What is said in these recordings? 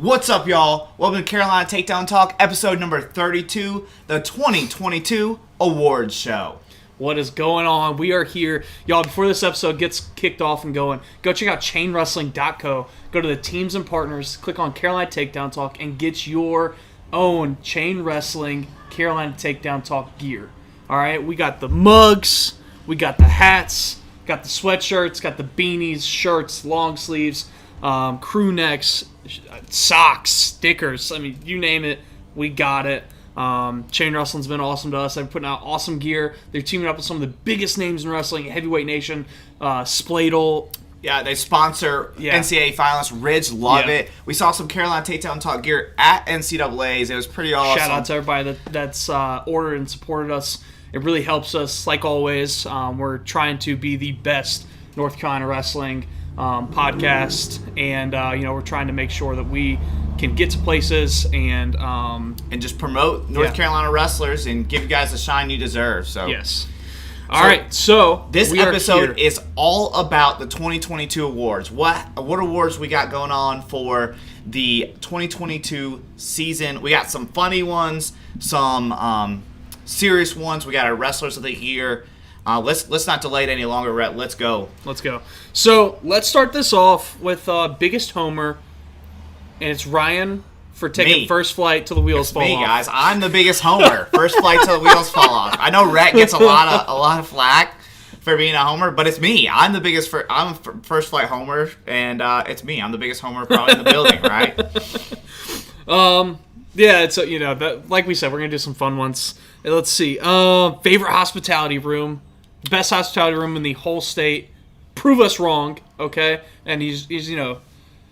What's up, y'all? Welcome to Carolina Takedown Talk, episode number 32, the 2022 Awards Show. What is going on? We are here. Y'all, before this episode gets kicked off and going, go check out chainwrestling.co. Go to the teams and partners, click on Carolina Takedown Talk, and get your own Chain Wrestling Carolina Takedown Talk gear. All right? We got the mugs, we got the hats, got the sweatshirts, got the beanies, shirts, long sleeves, crew necks, socks, stickers. I mean, you name it, we got it. Chain Wrestling's been awesome to us. They're putting out awesome gear. They're teaming up with some of the biggest names in wrestling, Heavyweight Nation, Spladle. Yeah, they sponsor NCAA finalists. Ridge, love it. We saw some Carolina Takedown Talk gear at NCAA's. It was pretty awesome. Shout out to everybody that's ordered and supported us. It really helps us, like always. We're trying to be the best North Carolina wrestling podcast, and we're trying to make sure that we can get to places and just promote North Carolina wrestlers and give you guys the shine you deserve. So yes. All right, so this episode is all about the 2022 awards. What awards we got going on for the 2022 season? We got some funny ones, some serious ones. We got our wrestlers of the year. Let's not delay it any longer, Rhett. Let's go. So let's start this off with biggest homer, and it's Ryan for taking first flight till the wheels fall off. Me, guys. I'm the biggest homer. First flight till the wheels fall off. I know Rhett gets a lot of flack for being a homer, but it's me. I'm the biggest. I'm a first flight homer, and it's me. I'm the biggest homer probably in the building, right? Yeah, it's like we said, we're gonna do some fun ones. Let's see. Favorite hospitality room, best hospitality room in the whole state. Prove us wrong, okay? And he's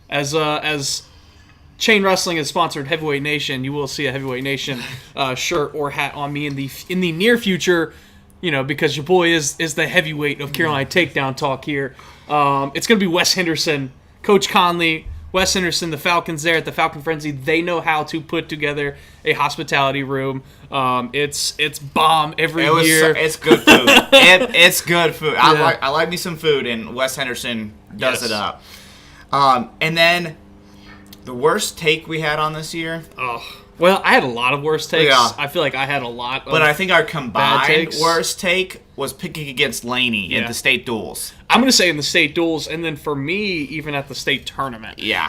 as Chain Wrestling has sponsored Heavyweight Nation, you will see a Heavyweight Nation shirt or hat on me in the near future, because your boy is the heavyweight of Carolina Takedown Talk here. It's gonna be Wes Henderson, Coach Conley. Wes Henderson, the Falcons there at the Falcon Frenzy, they know how to put together a hospitality room. It's bomb every year. It's good food. It's good food. Yeah. I like me some food, and Wes Henderson does it up. And then the worst take we had on this year. Oh, well, I had a lot of worst takes. Yeah. I feel like I had a lot of But I think our combined worst take was picking against Laney in the state duels. I'm going to say in the state duels, and then for me, even at the state tournament. Yeah.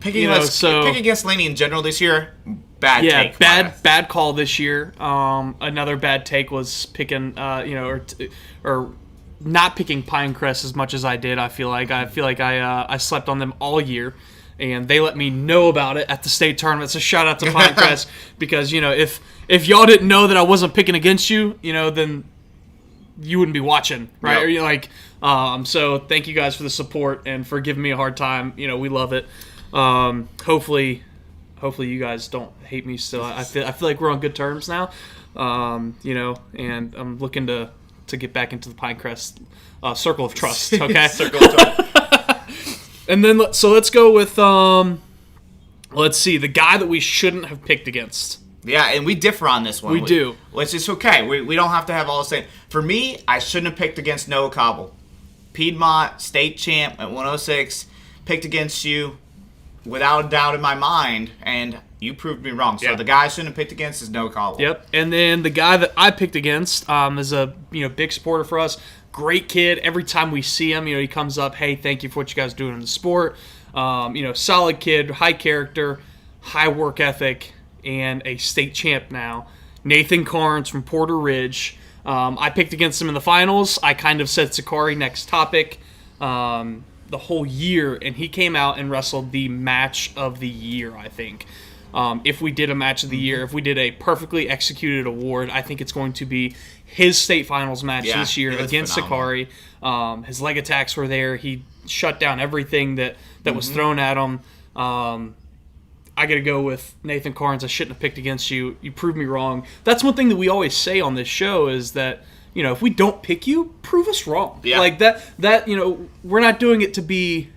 Picking against Laney in general this year, bad take. Bad call this year. Another bad take was picking, or not picking Pinecrest as much as I did. I feel like I slept on them all year. And they let me know about it at the state tournament. So shout out to Pinecrest because if y'all didn't know that I wasn't picking against you, then you wouldn't be watching, right? Yep. Or you're like, so thank you guys for the support and for giving me a hard time. We love it. Hopefully you guys don't hate me still. I feel like we're on good terms now. And I'm looking to get back into the Pinecrest circle of trust. Okay, circle of trust. And then, so let's go with, let's see, the guy that we shouldn't have picked against. Yeah, and we differ on this one. We do. Which is okay. We don't have to have all the same. For me, I shouldn't have picked against Noah Cobble. Piedmont state champ at 106, picked against you without a doubt in my mind, and you proved me wrong. So the guy I shouldn't have picked against is Noah Cobble. Yep, and then the guy that I picked against is a big supporter for us. Great kid. Every time we see him, he comes up, hey, thank you for what you guys are doing in the sport. Solid kid, high character, high work ethic, and a state champ now. Nathan Carnes from Porter Ridge. I picked against him in the finals. I kind of said Sakari next topic the whole year, and he came out and wrestled the match of the year, I think. If we did a match of the year, if we did a perfectly executed award, I think it's going to be his state finals match this year against Sakari. His leg attacks were there. He shut down everything that was thrown at him. I got to go with Nathan Carnes. I shouldn't have picked against you. You proved me wrong. That's one thing that we always say on this show is that, if we don't pick you, prove us wrong. Yeah. Like that we're not doing it to be,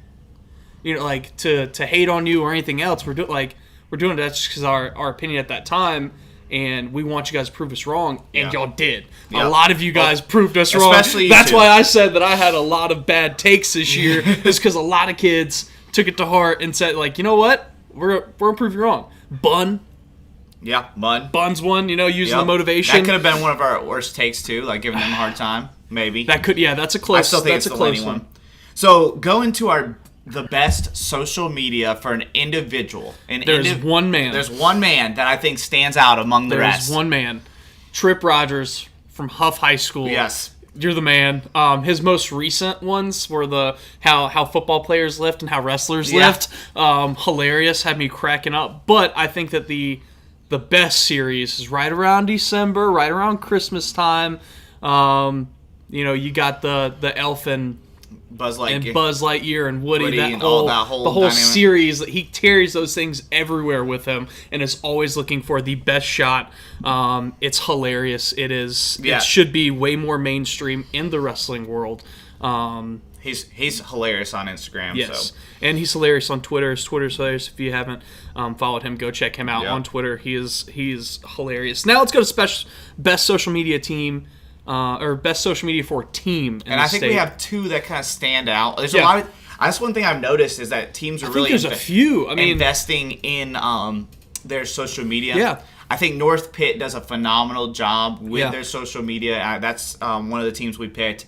to hate on you or anything else. We're doing that just because our opinion at that time. And we want you guys to prove us wrong, and y'all did. Yep. A lot of you guys proved us wrong. That's why I said that I had a lot of bad takes this year, is because a lot of kids took it to heart and said, you know what? we're gonna prove you wrong. Yeah, Bun. Bun's one, using the motivation. That could have been one of our worst takes too, like giving them a hard time, maybe. That's a close. I still think it's the Lenny one. So go into the best social media for an individual. There's one man. There's one man that I think stands out among the rest. There's one man, Trip Rogers from Huff High School. Yes. You're the man. His most recent ones were how football players lift and how wrestlers lift. Hilarious, had me cracking up. But I think that the best series is right around December, right around Christmas time. You got the elf and Buzz Lightyear and Woody and the whole dynamic. series. He carries those things everywhere with him and is always looking for the best shot. It's hilarious. It is. Yeah. It should be way more mainstream in the wrestling world. He's hilarious on Instagram. Yes, so. And he's hilarious on Twitter. His Twitter's hilarious. If you haven't followed him, go check him out on Twitter. He's hilarious. Now let's go to best social media team. Or best social media for a team in and the I think state. we have two that kind of stand out. There's a lot of. That's one thing I've noticed is that teams are really there's a few. investing in their social media. Yeah. I think North Pitt does a phenomenal job with their social media. That's one of the teams we picked.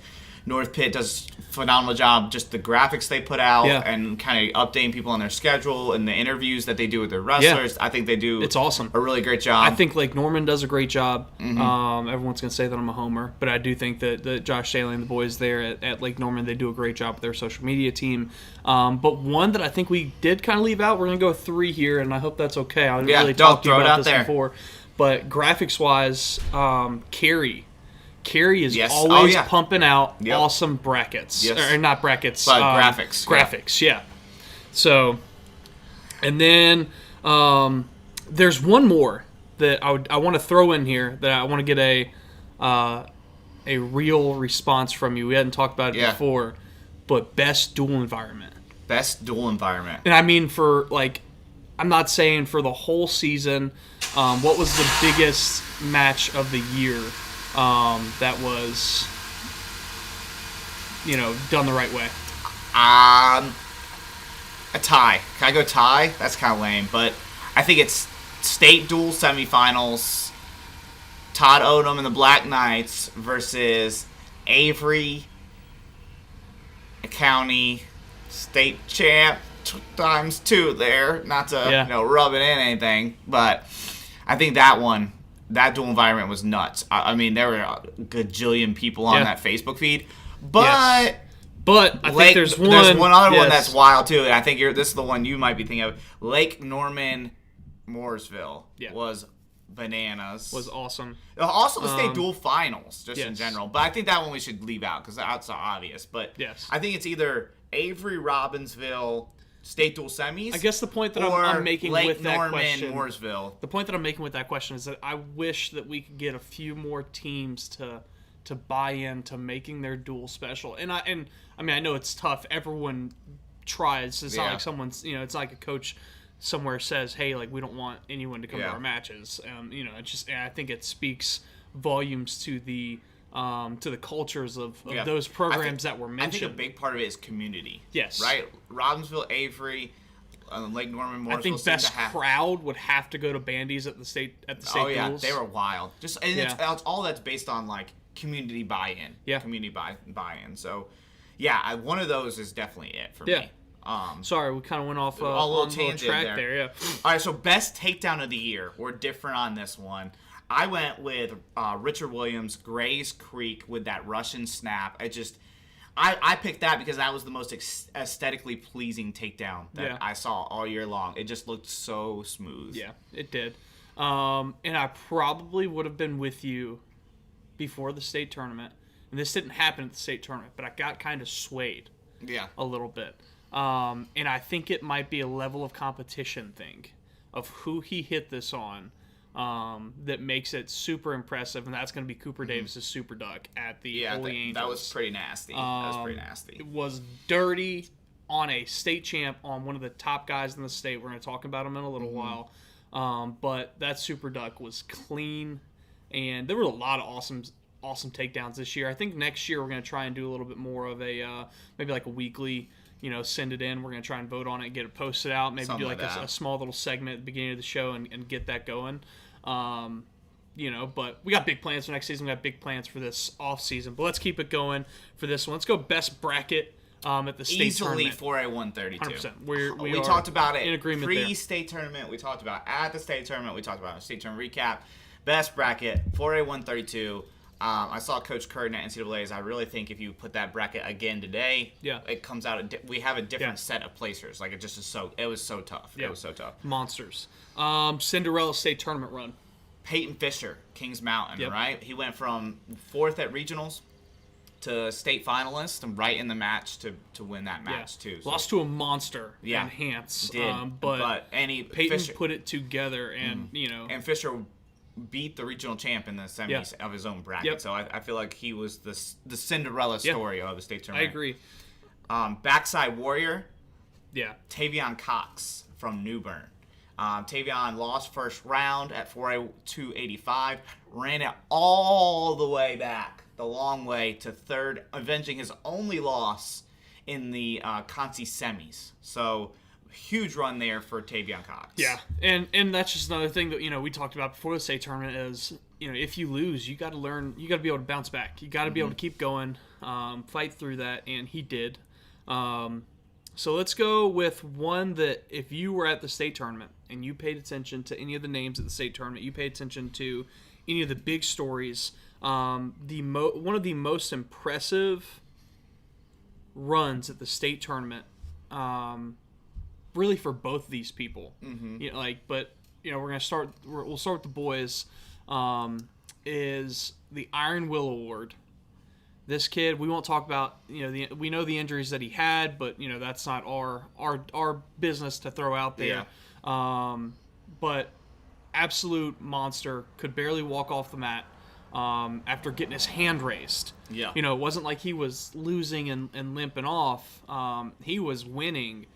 North Pitt does a phenomenal job, just the graphics they put out and kind of updating people on their schedule and the interviews that they do with their wrestlers. Yeah. I think they do It's awesome. a really great job. I think Lake Norman does a great job. Everyone's going to say that I'm a homer, but I do think that Josh Staley and the boys there at Lake Norman, they do a great job with their social media team. But one that I think we did kind of leave out, we're going to go 3 here, and I hope that's okay. I didn't really talk to you about this before. But graphics-wise, Carrie is always pumping out awesome brackets. Yes. Or not brackets. But graphics. Graphics, yeah. So, and then there's one more that I want to throw in here that I want to get a real response from you. We hadn't talked about it before, but best dual environment. Best dual environment. And I mean I'm not saying for the whole season. What was the biggest match of the year? That was, done the right way. A tie. Can I go tie? That's kind of lame, but I think it's state dual semifinals. Todd Odom and the Black Knights versus Avery County state champ times 2 there. Not to rub it in anything, but I think that dual environment was nuts. I mean, there were a gajillion people on that Facebook feed. But I think there's one other one that's wild, too. And I think this is the one you might be thinking of. Lake Norman, Mooresville was bananas. Was awesome. Also the state dual finals, just in general. But I think that one we should leave out because that's obvious. But I think it's either Avery, Robbinsville, state dual semis. I guess the point that I'm making with that Norman, question, Mooresville. The point that I'm making with that question is that I wish that we could get a few more teams to buy into making their dual special. And I mean I know it's tough. Everyone tries. It's not like someone's it's not like a coach somewhere says, hey, like we don't want anyone to come to our matches. It's just I think it speaks volumes to the cultures of those programs that were mentioned. I think a big part of it is community. Yes. Right? Robbinsville, Avery, Lake Norman, Mooresville. I think best crowd would have to go to Bandy's at the state duels. They were wild. It's all that's based on like community buy-in. Yeah. Community buy-in. So one of those is definitely it for me. Sorry, we kind of went off a on little track there. Yeah. All right, so best takedown of the year. We're different on this one. I went with Richard Williams, Gray's Creek with that Russian snap. I picked that because that was the most aesthetically pleasing takedown that I saw all year long. It just looked so smooth. Yeah, it did. And I probably would have been with you before the state tournament. And this didn't happen at the state tournament, but I got kind of swayed a little bit. And I think it might be a level of competition thing of who he hit this on. That makes it super impressive, and that's going to be Cooper Davis's Super Duck at the Holy Angels. That was pretty nasty. It was dirty on a state champ, on one of the top guys in the state. We're going to talk about him in a little while. But that Super Duck was clean, and there were a lot of awesome takedowns this year. I think next year we're going to try and do a little bit more of a maybe like a weekly send it in. We're going to try and vote on it and get it posted out. Maybe Something do like like a small little segment at the beginning of the show and get that going. But we got big plans for next season. We got big plans for this off season. But let's keep it going for this one. Let's go best bracket at the state Easily tournament. 4A 132. 100%. We talked about it in agreement pre-state tournament. We talked about at the state tournament. We talked about a state tournament recap. Best bracket 4A 132. I saw Coach Curtin at NCAA's. I really think if you put that bracket again today, it comes out. We have a different set of placers. Like it just is so. It was so tough. Yeah. It was so tough. Monsters. Cinderella state tournament run. Peyton Fisher, Kings Mountain, Yep. right? He went from 4th at regionals to state finalist and right in the match to win that match too. So, Lost to a monster. Yeah. And Hance. did, but Peyton Fisher put it together, and and Fisher beat the regional champ in the semis of his own bracket. Yep. So I feel like he was the Cinderella story of the state I tournament. agree. Backside Warrior, Yeah. Tavion Cox from New Bern. Tavion lost first round at 4A 285, ran it all the way back, the long way to 3rd, avenging his only loss in the Conci semis. So huge run there for Tavion Cox. Yeah, and that's just another thing that we talked about before the state tournament is if you lose, you got to learn, you got to be able to bounce back, you got to be able to keep going, fight through that, and he did. So let's go with one that if you were at the state tournament and you paid attention to any of the names at the state tournament, you paid attention to any of the big stories, one of the most impressive runs at the state tournament. Really for both of these people, but we're gonna start. We'll start with the boys. Is the Iron Will Award? This kid, we won't talk about. We know the injuries that he had, but that's not our business to throw out there. Yeah. But absolute monster, could barely walk off the mat after getting his hand raised. Yeah. It wasn't like he was losing and limping off. He was winning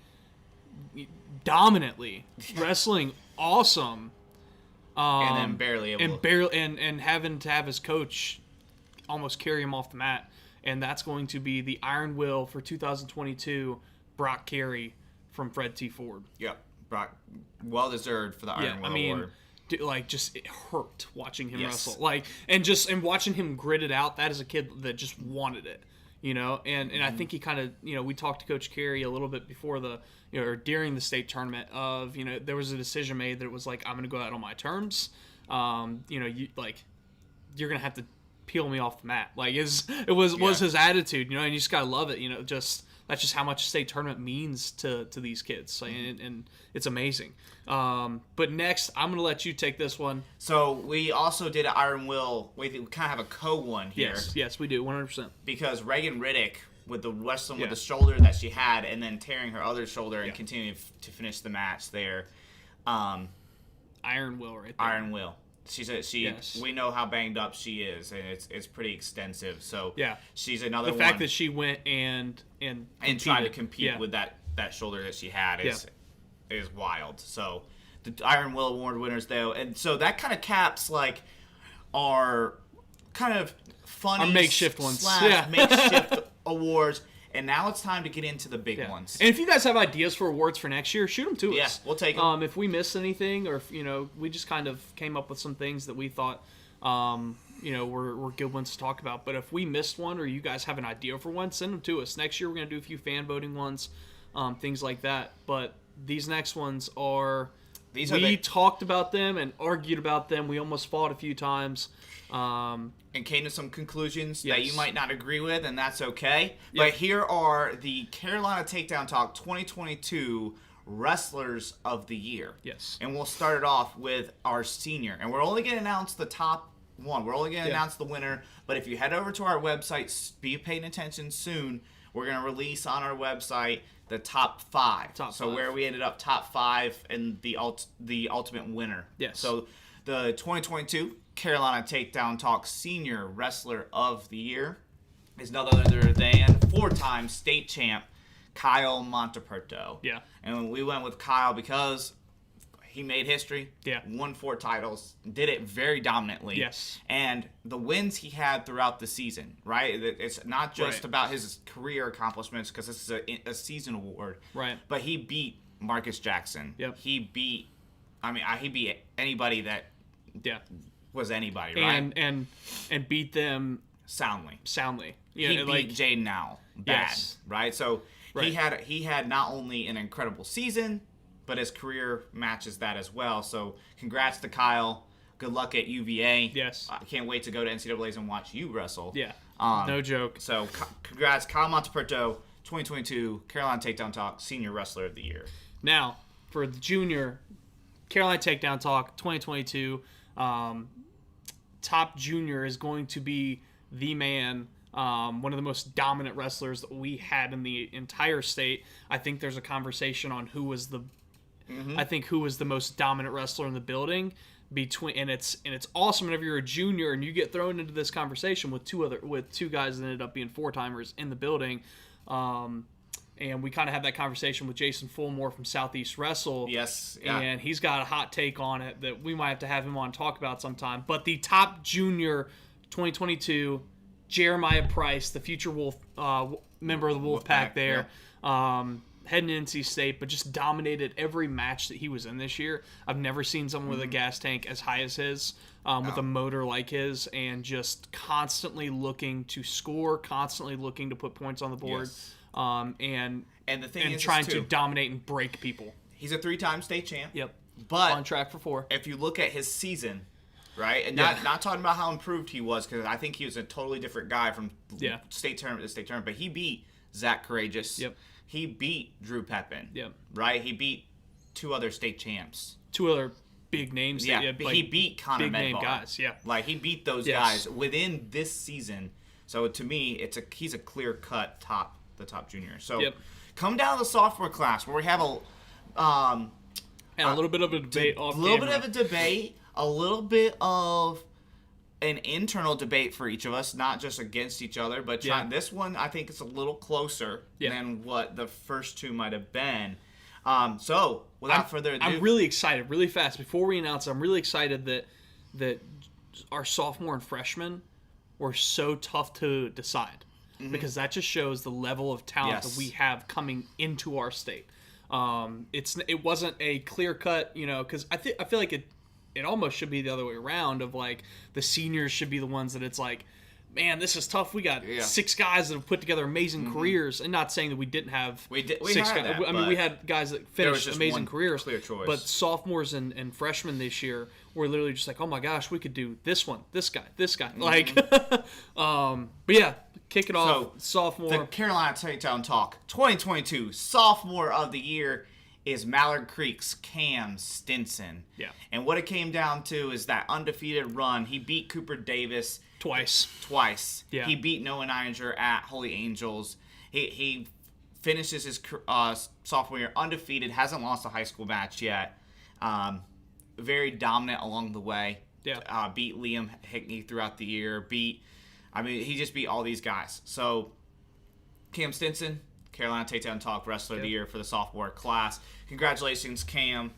dominantly, wrestling awesome, and then barely able and having to have his coach almost carry him off the mat, and that's going to be the Iron Will for 2022, Brock Carey from Fred T. Ford. Yep, Brock, well deserved for the Iron Will Award. Just it hurt watching him wrestle, and watching him grit it out. That is a kid that just wanted it. And I think he kind of, we talked to Coach Carey a little bit before or during the state tournament of, there was a decision made that it was like, I'm going to go out on my terms. You're going to have to peel me off the mat. Was his attitude, and you just got to love it. That's just how much state tournament means to these kids. And it's amazing. But next, I'm going to let you take this one. So we also did an Iron Will. We kind of have a co-one here. Yes, we do, 100%. Because Reagan Riddick, with the wrestling with the shoulder that she had and then tearing her other shoulder and continuing to finish the match there. Iron Will right there. Iron Will. We know how banged up she is, and it's pretty extensive. So she's another the fact that she went and tried to compete with that shoulder that she had is wild. So the Iron Will Award winners though, and so that kind of caps our kind of funny our makeshift ones, makeshift awards. And now it's time to get into the big ones. And if you guys have ideas for awards for next year, shoot them to us. Yeah, we'll take them. If we missed anything, or if we just kind of came up with some things that we thought were good ones to talk about. But if we missed one, or you guys have an idea for one, send them to us. Next year we're gonna do a few fan voting ones, things like that. But these next ones are. We talked about them and argued about them. We almost fought a few times. And came to some conclusions that you might not agree with, and that's okay. But here are the Carolina Takedown Talk 2022 Wrestlers of the Year. Yes. And we'll start it off with our senior. And we're only going to announce the top one. We're only going to announce the winner. But if you head over to our website, be paying attention soon, we're going to release on our website the top five. So where we ended up top five and the ultimate winner. Yes. So the 2022 Carolina Takedown Talk Senior Wrestler of the Year is none other than four-time state champ Kyle Monteperto. Yeah. And we went with Kyle because He made history. Yeah. Won 4 titles. Did it very dominantly. Yes. And the wins he had throughout the season, right? It's not just about his career accomplishments because this is a season award. Right. But he beat Marcus Jackson. Yep. He beat anybody that was anybody, right? And beat them soundly. Yeah, He beat Jaden now bad, right? So Right. he had not only an incredible season, but his career matches that as well. So congrats to Kyle. Good luck at UVA. Yes. I can't wait to go to NCAAs and watch you wrestle. Yeah. No joke. So congrats, Kyle Monteperto, 2022 Carolina Takedown Talk Senior Wrestler of the Year. Now, for the junior Carolina Takedown Talk 2022, top junior is going to be the man, one of the most dominant wrestlers that we had in the entire state. I think there's a conversation on who was the most dominant wrestler in the building and it's awesome whenever you're a junior and you get thrown into this conversation with two guys that ended up being 4-timers in the building. And we kind of had that conversation with Jason Fulmore from Southeast Wrestle. Yes. Yeah. And he's got a hot take on it that we might have to have him on and talk about sometime. But the top junior 2022, Jeremiah Price, the future member of the Wolfpack there, heading to NC State, but just dominated every match that he was in this year. I've never seen someone with a gas tank as high as his, with a motor like his, and just constantly looking to score, constantly looking to put points on the board. Yes. And the thing is trying to dominate and break people. He's a 3-time state champ. Yep. But on track for 4. If you look at his season, right, and not talking about how improved he was, because I think he was a totally different guy from state tournament to state tournament. But he beat Zach Courageous. Yep. He beat Drew Pepin. Yep. Right. He beat 2 other state champs. 2 other big names. Yeah. He beat Connor big Medvar. Name guys. Yeah. Like he beat those guys within this season. So to me, he's a clear cut the top junior. So come down to the sophomore class where we have a little bit of a debate. A little bit of an internal debate for each of us, not just against each other, but this one I think is a little closer than what the first 2 might have been. So without further ado, I'm really excited. Really fast before we announce it, I'm really excited that our sophomore and freshmen were so tough to decide. Because that just shows the level of talent that we have coming into our state. It wasn't a clear cut, because I feel like it almost should be the other way around. Of like the seniors should be the ones that it's like, man, this is tough. We got 6 guys that have put together amazing careers, and not saying that we didn't have 6 guys. We had guys that finished amazing careers. Clear choice. But sophomores and freshmen this year were literally just like, oh my gosh, we could do this one, this guy. Like, but yeah. Kick it off, sophomore. The Carolina Takedown Talk 2022 Sophomore of the Year is Mallard Creek's Cam Stinson. Yeah. And what it came down to is that undefeated run. He beat Cooper Davis twice. Yeah. He beat Noah Nininger at Holy Angels. He finishes his sophomore year undefeated, hasn't lost a high school match yet. Very dominant along the way. Yeah. Beat Liam Hickney throughout the year. He just beat all these guys. So, Cam Stinson, Carolina Takedown Talk Wrestler of the Year for the sophomore class. Congratulations, Cam.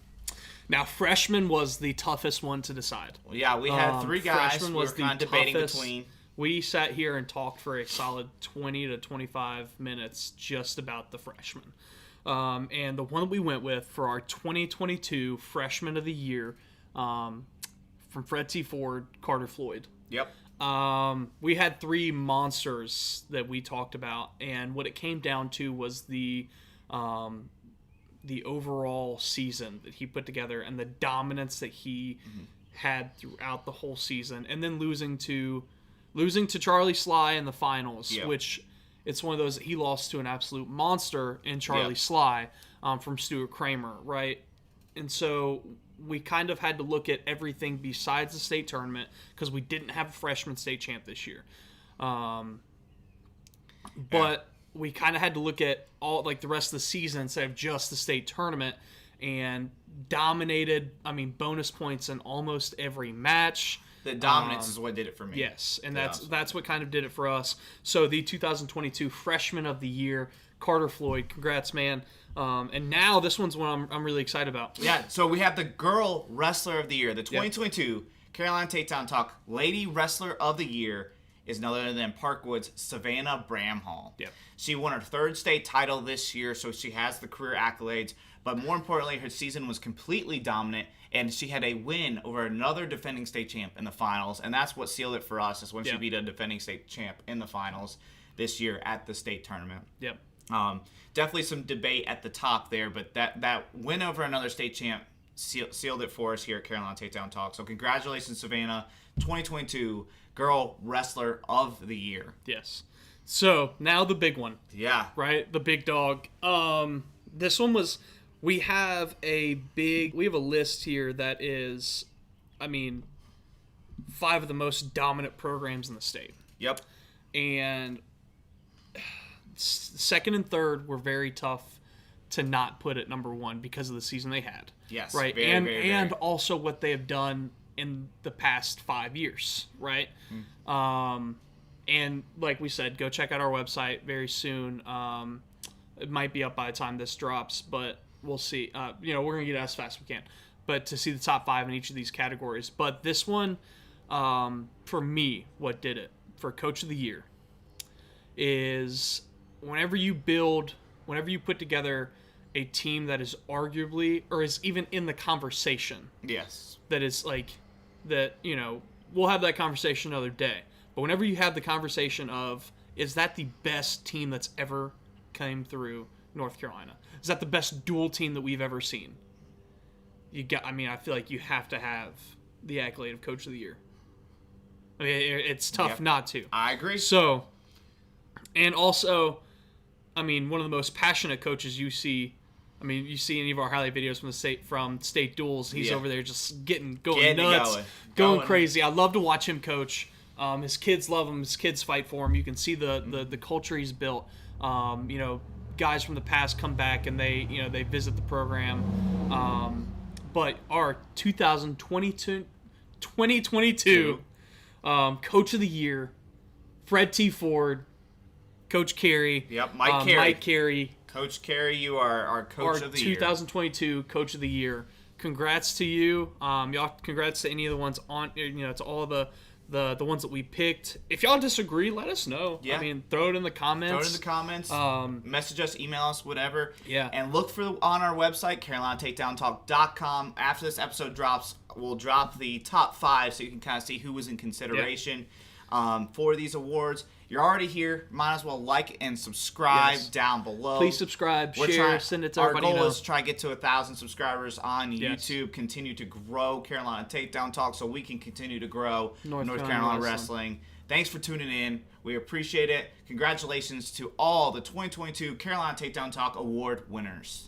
Now, freshman was the toughest one to decide. Well, yeah, we had 3 guys we were kind of debating between. We sat here and talked for a solid 20 to 25 minutes just about the freshmen. And the one that we went with for our 2022 Freshman of the Year, from Fred T. Ford, Carter Floyd. Yep. We had 3 monsters that we talked about, and what it came down to was the overall season that he put together and the dominance that he had throughout the whole season, and then losing to Charlie Sly in the finals, which it's one of those that he lost to an absolute monster in Charlie Sly from Stuart Kramer, right? And so we kind of had to look at everything besides the state tournament because we didn't have a freshman state champ this year. But we kind of had to look at all the rest of the season instead of just the state tournament, and dominated. Bonus points in almost every match. The dominance is what did it for me. Yes, and that's what kind of did it for us. So the 2022 Freshman of the Year Carter Floyd. Congrats, man. And now this one's one I'm really excited about. Yeah, so we have the Girl Wrestler of the Year. The 2022 Carolina Takedown Talk Lady Wrestler of the Year is none other than Parkwood's Savannah Bramhall. Yep. She won her third state title this year, so she has the career accolades. But more importantly, her season was completely dominant, and she had a win over another defending state champ in the finals, and that's what sealed it for us, is when she beat a defending state champ in the finals this year at the state tournament. Yep. Definitely some debate at the top there, but that win over another state champ sealed it for us here at Carolina Takedown Talk. So congratulations, Savannah, 2022 Girl Wrestler of the Year. Yes. So now the big one. Yeah. Right? The big dog. This one was, we have a list here that is, 5 of the most dominant programs in the state. Yep. And second and third were very tough to not put at number 1 because of the season they had. Yes. Right. And also what they have done in the past 5 years. Right. And like we said, go check out our website very soon. It might be up by the time this drops, but we'll see. We're gonna get it as fast as we can. But to see the top 5 in each of these categories. But this one, for me, what did it for Coach of the Year is whenever you put together a team that is arguably, or is even in the conversation. Yes. That is we'll have that conversation another day. But whenever you have the conversation of, is that the best team that's ever came through North Carolina? Is that the best dual team that we've ever seen? I feel like you have to have the accolade of Coach of the Year. It's tough not to. I agree. So, and also, one of the most passionate coaches you see. You see any of our highlight videos from state duels. He's over there just going nuts, going crazy. I love to watch him coach. His kids love him. His kids fight for him. You can see the culture he's built. Guys from the past come back and they visit the program. But our 2022 Coach of the Year, Fred T. Ford, Coach Carey. Yep, Mike Carey. Coach Carey, you are our Coach of the Year. 2022 Coach of the Year. Congrats to you. Y'all, congrats to any of the ones on. To all the ones that we picked. If y'all disagree, let us know. Yeah. Throw it in the comments. Message us, email us, whatever. Yeah. And look on our website, CarolinaTakedownTalk.com. After this episode drops, we'll drop the top 5 so you can kind of see who was in consideration for these awards. You're already here. Might as well like and subscribe down below. Please subscribe, share, send it to everybody. Our goal is to try to get to 1,000 subscribers on YouTube. Continue to grow Carolina Takedown Talk so we can continue to grow North Carolina Wrestling. Thanks for tuning in. We appreciate it. Congratulations to all the 2022 Carolina Takedown Talk Award winners.